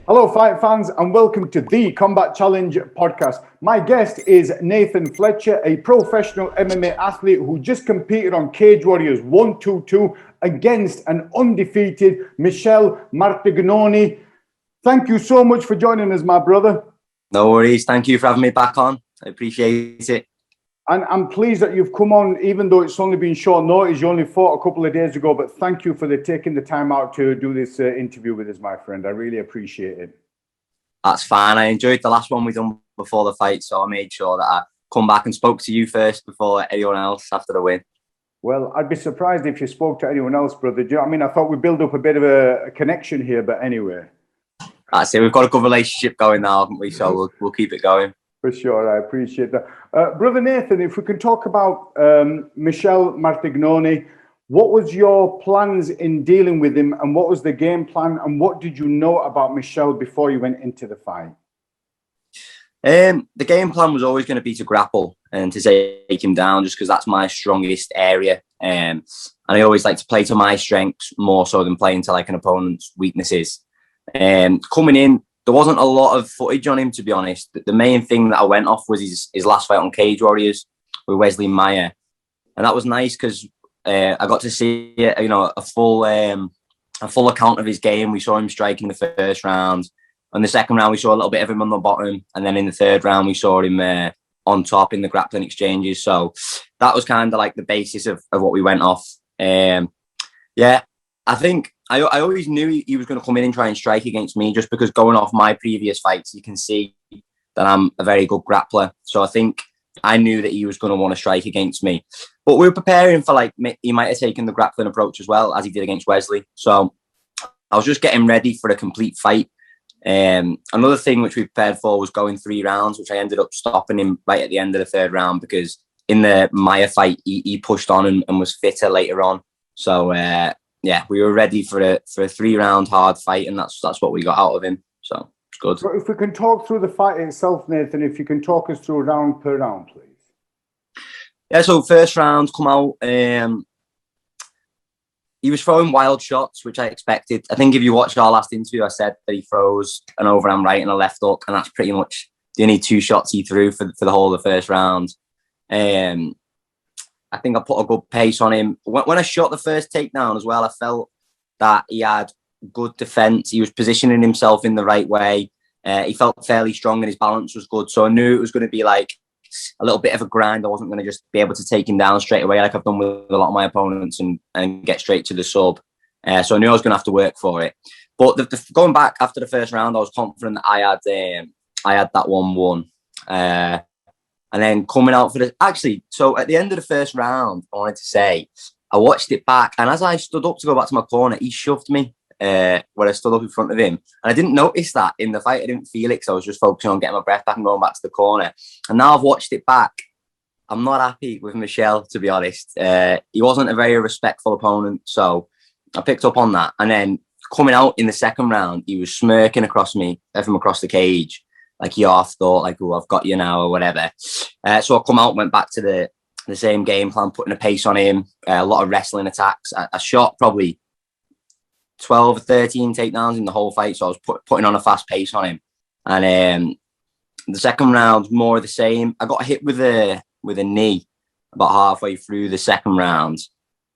Hello, fight fans, and welcome to the Combat Challenge podcast. My guest is Nathan Fletcher, a professional MMA athlete who just competed on Cagewarriors 122 against an undefeated Michele Martignoni. Thank you so much for joining us, my brother. No worries. Thank you for having me back on. I appreciate it. And I'm pleased that you've come on, even though it's only been short notice. You only fought a couple of days ago, but thank you for taking the time out to do this interview with us, my friend. I really appreciate it. That's fine. I enjoyed the last one we done before the fight, so I made sure that I come back and spoke to you first before anyone else after the win. Well, I'd be surprised if you spoke to anyone else, brother. Do you know what I mean? I thought we'd build up a bit of a connection here, but anyway. That's it. We've got a good relationship going now, haven't we? So we'll keep it going. For sure. I appreciate that. Brother Nathan, if we can talk about Michele Martignoni, what was your plans in dealing with him, and what was the game plan, and what did you know about Michele before you went into the fight? The game plan was always going to be to grapple and to take him down, just because that's my strongest area. And I always like to play to my strengths more so than playing to like an opponent's weaknesses. Coming in, there wasn't a lot of footage on him, to be honest. The main thing that I went off was his last fight on Cagewarriors with Wesley Meyer. And that was nice because I got to see a full account of his game. We saw him striking the first round. In the second round, we saw a little bit of him on the bottom. And then in the third round, we saw him on top in the grappling exchanges. So that was kind of like the basis of what we went off. I think I always knew he was going to come in and try and strike against me, just because going off my previous fights, you can see that I'm a very good grappler. So I think I knew that he was going to want to strike against me. But we were preparing for he might have taken the grappling approach as well, as he did against Wesley. So I was just getting ready for a complete fight. Another thing which we prepared for was going 3 rounds, which I ended up stopping him right at the end of the third round, because in the Meyer fight, he pushed on and was fitter later on. So we were ready for a 3-round hard fight, and that's what we got out of him. So it's good. So if we can talk through the fight itself, Nathan, if you can talk us through round per round, please. Yeah, so first round come out. He was throwing wild shots, which I expected. I think if you watched our last interview, I said that he throws an overhand right and a left hook, and that's pretty much the only 2 shots he threw for the whole of the first round. I think I put a good pace on him. When I shot the first takedown as well, I felt that he had good defense. He was positioning himself in the right way. He felt fairly strong and his balance was good. So I knew it was going to be like a little bit of a grind. I wasn't going to just be able to take him down straight away like I've done with a lot of my opponents and get straight to the sub. So I knew I was going to have to work for it. But going back after the first round, I was confident that I had that one won. And then coming out so at the end of the first round, I wanted to say, I watched it back, and as I stood up to go back to my corner, he shoved me when I stood up in front of him. And I didn't notice that in the fight. I didn't feel it because I was just focusing on getting my breath back and going back to the corner. And now I've watched it back. I'm not happy with Michele, to be honest. He wasn't a very respectful opponent, so I picked up on that. And then coming out in the second round, he was smirking across me from across the cage. Like he half thought, like, oh, I've got you now or whatever. So I come out, went back to the same game plan, putting a pace on him, a lot of wrestling attacks. I shot probably 12 or 13 takedowns in the whole fight, so I was putting on a fast pace on him. And the second round, more of the same. I got hit with a knee about halfway through the second round,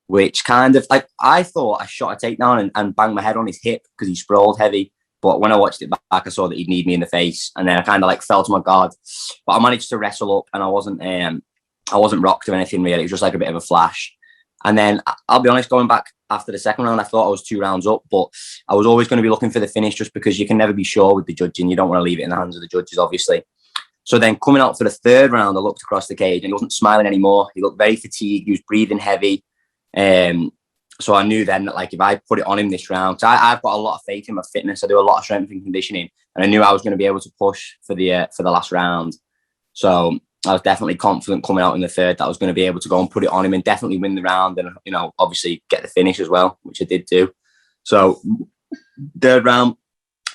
which kind of, like, I thought I shot a takedown and banged my head on his hip because he sprawled heavy. But when I watched it back, I saw that he'd need me in the face, and then I kind of like fell to my guard. But I managed to wrestle up, and I wasn't rocked or anything really. It was just like a bit of a flash. And then I'll be honest, going back after the second round, I thought I was 2 rounds up, but I was always going to be looking for the finish, just because you can never be sure with the judging. You don't want to leave it in the hands of the judges, obviously. So then coming out for the third round, I looked across the cage, and he wasn't smiling anymore. He looked very fatigued. He was breathing heavy. So I knew then that, like, if I put it on him this round, I've got a lot of faith in my fitness. I do a lot of strength and conditioning, and I knew I was going to be able to push for the last round. So I was definitely confident coming out in the third that I was going to be able to go and put it on him and definitely win the round, and obviously get the finish as well, which I did do. So third round,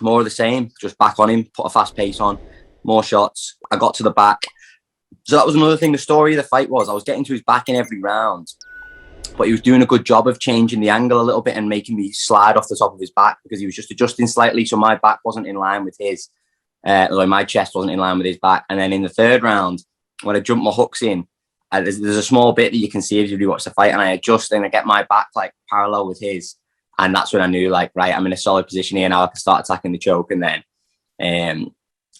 more of the same, just back on him, put a fast pace on, more shots. I got to the back. So that was another thing. The story of the fight was I was getting to his back in every round. but he was doing a good job of changing the angle a little bit and making me slide off the top of his back because he was just adjusting slightly, so my back wasn't in line with his. My chest wasn't in line with his back. And then in the third round, when I jumped my hooks in, there's a small bit that you can see if you watch the fight, and I adjust and I get my back like parallel with his, and that's when I knew like, right, I'm in a solid position here now. I can start attacking the choke. And then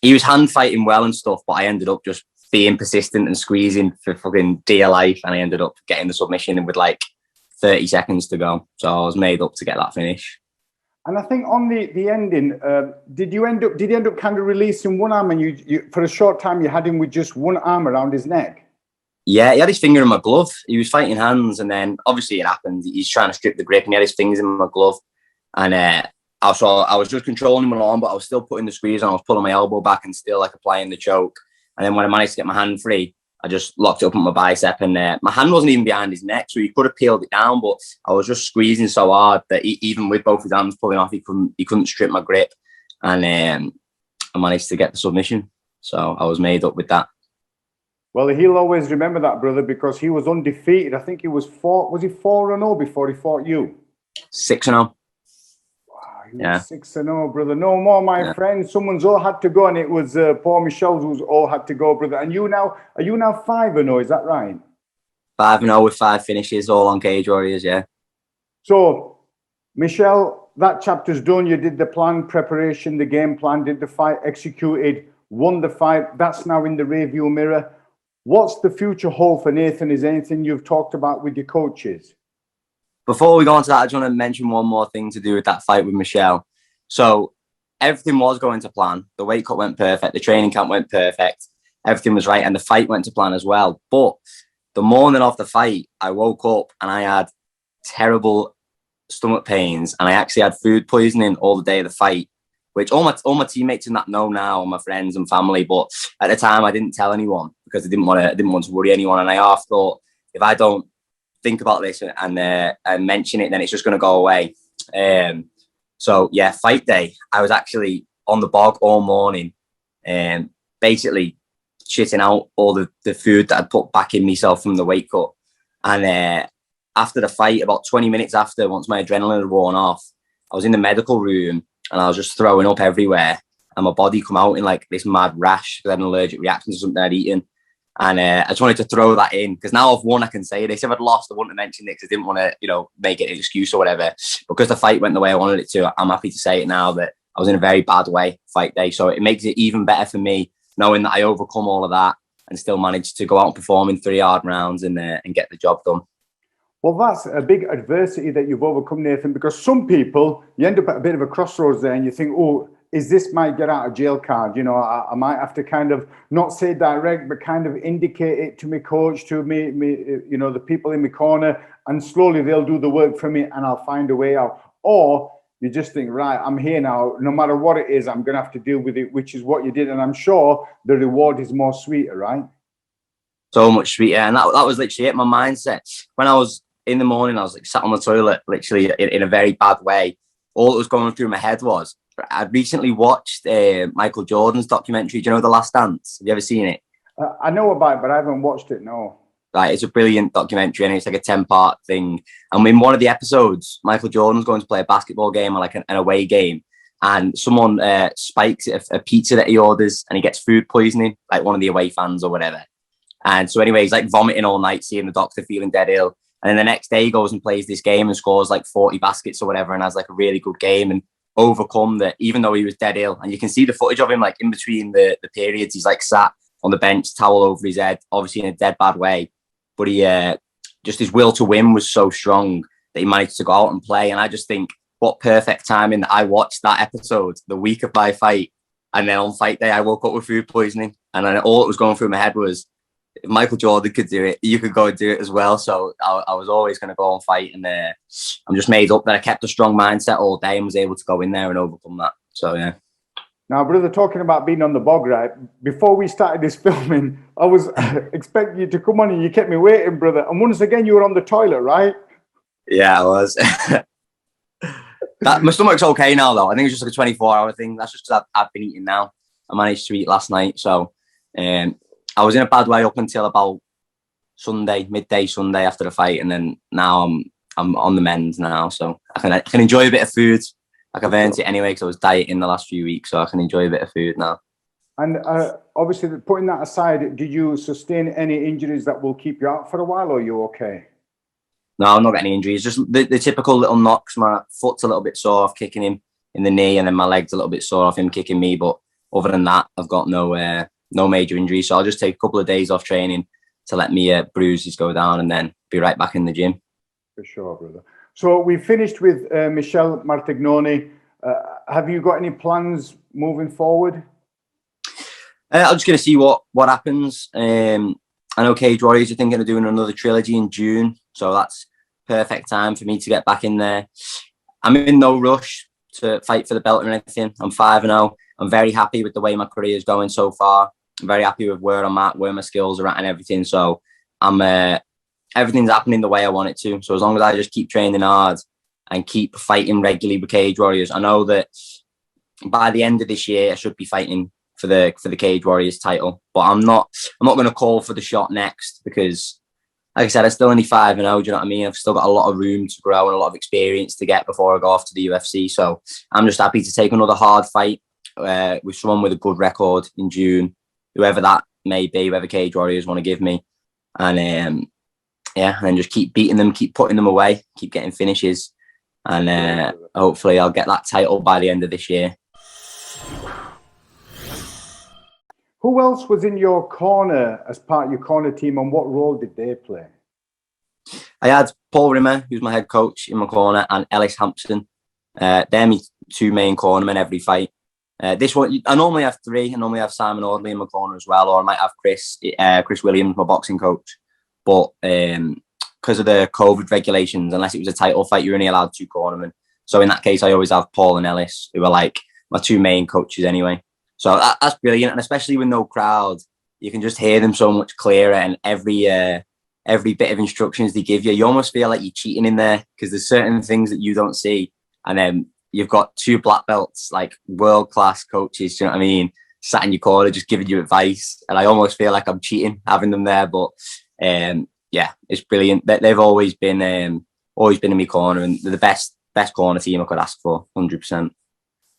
he was hand fighting well and stuff, but I ended up just being persistent and squeezing for fucking dear life, and I ended up getting the submission with like 30 seconds to go. So I was made up to get that finish. And I think on the ending, did he end up kind of releasing one arm, and you for a short time you had him with just one arm around his neck? Yeah, he had his finger in my glove. He was fighting hands, and then obviously it happened. He's trying to strip the grip, and he had his fingers in my glove. And I was just controlling my arm, but I was still putting the squeeze on. I was pulling my elbow back and still like applying the choke. And then when I managed to get my hand free, I just locked it up on my bicep, and my hand wasn't even behind his neck, so he could have peeled it down, but I was just squeezing so hard that even with both his hands pulling off, he couldn't strip my grip, and I managed to get the submission. So I was made up with that. Well, he'll always remember that, brother, because he was undefeated. I think he was 4-0 before he fought you? 6-0. Yeah. 6-0, brother. No more, my friend. Someone's all had to go, and it was poor Michelle who's all had to go, brother. And are you now 5-0? Is that right? 5-0 with 5 finishes, all on Cagewarriors, yeah. So, Michelle, that chapter's done. You did the plan, preparation, the game plan, did the fight, executed, won the fight. That's now in the rearview mirror. What's the future hold for Nathan? Is anything you've talked about with your coaches? Before we go on to that, I just want to mention one more thing to do with that fight with Michelle. So everything was going to plan. The weight cut went perfect. The training camp went perfect. Everything was right. And the fight went to plan as well. But the morning of the fight, I woke up and I had terrible stomach pains. And I actually had food poisoning all the day of the fight, which all my teammates in that know now, and my friends and family. But at the time, I didn't tell anyone because I didn't want to worry anyone. And I half thought, if I don't think about this and mention it, then it's just going to go away. So yeah, fight day, I was actually on the bog all morning, basically shitting out all the food that I'd put back in myself from the weight cut. And after the fight, about 20 minutes after, once my adrenaline had worn off, I was in the medical room and I was just throwing up everywhere, and my body come out in like this mad rash because I had an allergic reaction to something I'd eaten. And I just wanted to throw that in because now I've won, I can say this. If I'd lost, I wouldn't have mentioned it because I didn't want to, make it an excuse or whatever. Because the fight went the way I wanted it to, I'm happy to say it now that I was in a very bad way fight day. So it makes it even better for me knowing that I overcome all of that and still managed to go out and perform in 3 hard rounds and get the job done. Well, that's a big adversity that you've overcome, Nathan, because some people, you end up at a bit of a crossroads there and you think, oh, is this my get out of jail card? I might have to kind of not say direct, but kind of indicate it to my coach, to me, the people in my corner, and slowly they'll do the work for me and I'll find a way out. Or you just think, right, I'm here now, no matter what it is, I'm going to have to deal with it, which is what you did. And I'm sure the reward is more sweeter, right? So much sweeter. And that was literally it, my mindset. When I was in the morning, I was like sat on the toilet, literally in a very bad way. All that was going through my head was, I'd recently watched Michael Jordan's documentary. Do you know The Last Dance? Have you ever seen it? I know about it, but I haven't watched it, no. Right, it's a brilliant documentary, and it's like a 10-part thing. And in one of the episodes, Michael Jordan's going to play a basketball game or like an away game, and someone spikes a pizza that he orders, and he gets food poisoning, like one of the away fans or whatever. And so anyway, he's like vomiting all night, seeing the doctor, feeling dead ill. And then the next day he goes and plays this game and scores like 40 baskets or whatever and has like a really good game and overcome that, even though he was dead ill. And you can see the footage of him like in between the periods. He's like sat on the bench, towel over his head, obviously in a dead bad way. But he just his will to win was so strong that he managed to go out and play. And I just think what perfect timing that I watched that episode the week of my fight. And then on fight day, I woke up with food poisoning. And then all that was going through my head was, if Michael Jordan could do it, you could go and do it as well. So I was always going to go and fight. And I'm just made up that I kept a strong mindset all day and was able to go in there and overcome that. So, yeah. Now, brother, talking about being on the bog, right? Before we started this filming, I was expecting you to come on and you kept me waiting, brother. And once again, you were on the toilet, right? Yeah, I was. My stomach's okay now, though. I think it's just like a 24-hour thing. That's just because I've been eating now. I managed to eat last night. So I was in a bad way up until about Sunday, midday Sunday after the fight, and then now I'm on the mend now, so I can enjoy a bit of food. Like I've earned it anyway because I was dieting the last few weeks, so I can enjoy a bit of food now. And obviously, putting that aside, did you sustain any injuries that will keep you out for a while, or are you okay? No, I'm not getting any injuries. Just the typical little knocks. My foot's a little bit sore off kicking him in the knee, and then my leg's a little bit sore off him kicking me. But other than that, I've got no major injuries. So I'll just take a couple of days off training to let me bruises go down, and then be right back in the gym. For sure, brother. So we finished with Michele Martignoni. Have you got any plans moving forward? I'm just going to see what happens. I know Cagewarriors are thinking of doing another trilogy in June, so that's perfect time for me to get back in there. I'm in no rush to fight for the belt or anything. I'm 5-0. I'm very happy with the way my career is going so far. I'm very happy with where I'm at, where my skills are at, and everything. So everything's happening the way I want it to. So as long as I just keep training hard and keep fighting regularly with Cagewarriors, I know that by the end of this year I should be fighting for the Cagewarriors title. But I'm not going to call for the shot next because, like I said, I'm still only 5-0. Do you know what I mean? I've still got a lot of room to grow and a lot of experience to get before I go off to the UFC. So I'm just happy to take another hard fight with someone with a good record in June, whoever that may be, whoever Cagewarriors want to give me, and and then just keep beating them, keep putting them away, keep getting finishes, and hopefully I'll get that title by the end of this year. Who else was in your corner as part of your corner team, and what role did they play? I had Paul Rimmer, who's my head coach, in my corner, and Ellis Hampson. They're my two main cornermen every fight. This one, I normally have three. I normally have Simon Audley in my corner as well, or I might have Chris Williams, my boxing coach. But because of the COVID regulations, unless it was a title fight, you're only allowed two cornermen. So in that case, I always have Paul and Ellis, who are like my two main coaches anyway. So that's brilliant, and especially with no crowd, you can just hear them so much clearer. And every bit of instructions they give you, you almost feel like you're cheating in there because there's certain things that you don't see. And then you've got two black belts, like world-class coaches, do you know what I mean, sat in your corner just giving you advice. And I almost feel like I'm cheating having them there. But it's brilliant. They've always been in my corner, and they're the best corner team I could ask for, 100%.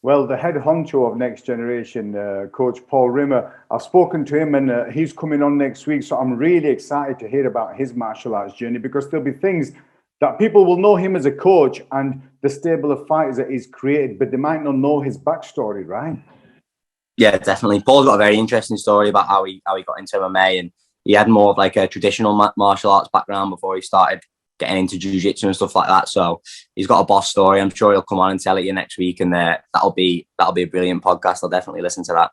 Well, the head honcho of Next Generation, Coach Paul Rimmer, I've spoken to him, and he's coming on next week. So I'm really excited to hear about his martial arts journey, because there'll be things that people will know him as a coach and the stable of fighters that he's created, but they might not know his backstory, right? Yeah, definitely. Paul's got a very interesting story about how he got into MMA, and he had more of like a traditional martial arts background before he started getting into jiu-jitsu and stuff like that. So he's got a boss story. I'm sure he'll come on and tell it you next week, and that'll be a brilliant podcast. I'll definitely listen to that.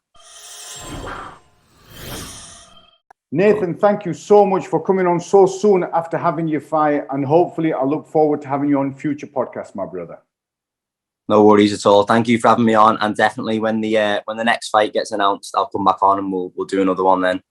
Nathan, thank you so much for coming on so soon after having your fight, and hopefully I look forward to having you on future podcasts, my brother. No worries at all. Thank you for having me on, and definitely when the next fight gets announced, I'll come back on and we'll do another one then.